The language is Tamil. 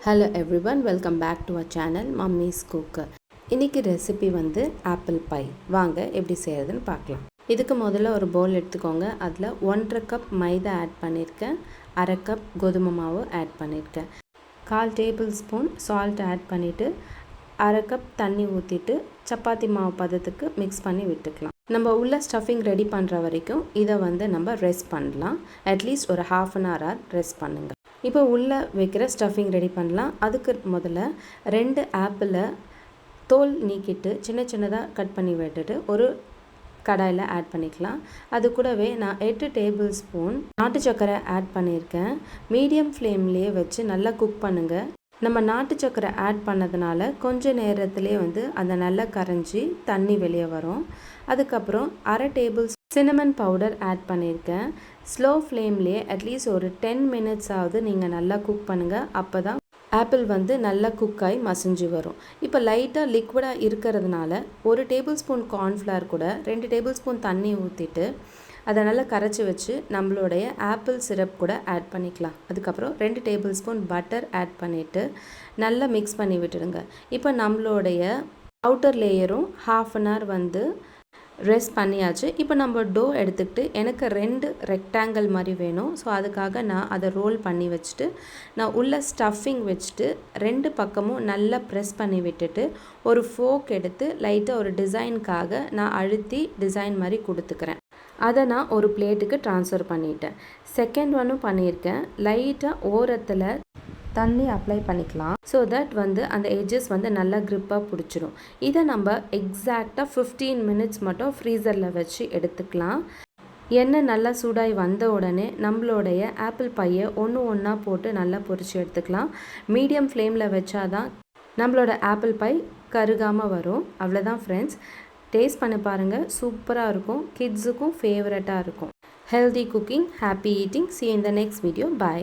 Hello everyone, welcome back to our channel Mummy's Cook. இன்னைக்கு ரெசிபி வந்து ஆப்பிள் பை. வாங்க எப்படி செய்யறதுன்னு பார்க்கலாம். இதுக்கு முதல்ல ஒரு பவுல் எடுத்துக்கோங்க. அதில் 1.5 கப் மைதா ஆட் பண்ணியிருக்கேன், 1/2 கப் கோதுமை மாவு ஆட் பண்ணியிருக்கேன், 1/4 டேபிள் ஸ்பூன் சால்ட் ஆட் பண்ணிவிட்டு 1/2 கப் தண்ணி ஊற்றிட்டு சப்பாத்தி மாவு பதத்துக்கு மிக்ஸ் பண்ணி விட்டுக்கலாம். நம்ம உள்ள ஸ்டஃபிங் ரெடி பண்ணுற வரைக்கும் இதை வந்து நம்ம ரெஸ்ட் பண்ணலாம். அட்லீஸ்ட் ஒரு 1/2 hour ரெஸ்ட் பண்ணுங்கள். இப்போ உள்ளே வைக்கிற ஸ்டஃபிங் ரெடி பண்ணலாம். அதுக்கு முதல்ல 2 ஆப்பிளை தோல் நீக்கிட்டு சின்ன சின்னதாக கட் பண்ணி விட்டுட்டு ஒரு கடாயில் ஆட் பண்ணிக்கலாம். அது கூடவே நான் 8 டேபிள் ஸ்பூன் நாட்டு சர்க்கரை ஆட் பண்ணியிருக்கேன். மீடியம் ஃப்ளேம்லேயே வச்சு நல்லா குக் பண்ணுங்கள். நம்ம நாட்டு சர்க்கரை ஆட் பண்ணதுனால கொஞ்சம் நேரத்துலேயே வந்து அதை நல்லா கரைஞ்சி தண்ணி வெளியே வரும். அதுக்கப்புறம் 1/2 டேபிள் சின்னமன் பவுடர் ஆட் பண்ணியிருக்கேன். ஸ்லோ ஃப்ளேம்லேயே அட்லீஸ்ட் ஒரு 10 minutes ஆகுது நீங்கள் நல்லா குக் பண்ணுங்கள். அப்போ தான் ஆப்பிள் வந்து நல்லா குக்காகி மசிஞ்சு வரும். இப்போ லைட்டாக லிக்விடாக இருக்கிறதுனால 1 டேபிள் ஸ்பூன் கார்ன்ஃப்ளவர் கூட 2 டேபிள் ஸ்பூன் தண்ணி ஊற்றிட்டு அதை நல்லா கரைச்சி வச்சு நம்மளுடைய ஆப்பிள் சிரப் கூட ஆட் பண்ணிக்கலாம். அதுக்கப்புறம் 2 டேபிள் ஸ்பூன் பட்டர் ஆட் பண்ணிவிட்டு நல்லா மிக்ஸ் பண்ணி விட்டுடுங்க. இப்போ நம்மளுடைய அவுட்டர் லேயரும் 1/2 hour வந்து ரெஸ்ட் பண்ணியாச்சு. இப்போ நம்ம டோ எடுத்துக்கிட்டு எனக்கு 2 ரெக்டாங்கிள் மாதிரி வேணும். ஸோ அதுக்காக நான் அதை ரோல் பண்ணி வச்சுட்டு நான் உள்ள ஸ்டஃபிங் வச்சுட்டு 2 பக்கமும் நல்லா ப்ரெஸ் பண்ணி விட்டுட்டு ஒரு ஃபோக் எடுத்து லைட்டாக ஒரு டிசைனுக்காக நான் அழுத்தி டிசைன் மாதிரி கொடுத்துக்கிறேன். அதை நான் ஒரு பிளேட்டுக்கு ட்ரான்ஸ்ஃபர் பண்ணிட்டேன். செகண்ட் ஒன்னும் பண்ணியிருக்கேன். லைட்டாக ஓரத்தில் தண்ணி அப்ளை பண்ணிக்கலாம். ஸோ தட் வந்து அந்த எட்ஜஸ் வந்து நல்லா க்ரிப்பாக பிடிச்சிடும். இதை நம்ம எக்ஸாக்டாக 15 minutes மட்டும் ஃப்ரீசரில் வச்சு எடுத்துக்கலாம். எண்ணெய் நல்லா சூடாகி வந்த உடனே நம்மளுடைய ஆப்பிள் பையை ஒன்றா போட்டு நல்லா பொரிச்சு எடுத்துக்கலாம். மீடியம் ஃப்ளேமில் வச்சாதான் நம்மளோட ஆப்பிள் பை கருகாமல் வரும். அவ்வளோதான் ஃப்ரெண்ட்ஸ். டேஸ்ட் பண்ணி பாருங்கள், சூப்பராக இருக்கும். கிட்ஸுக்கும் ஃபேவரட்டாக இருக்கும். Healthy cooking, happy eating. See you in the next video. Bye.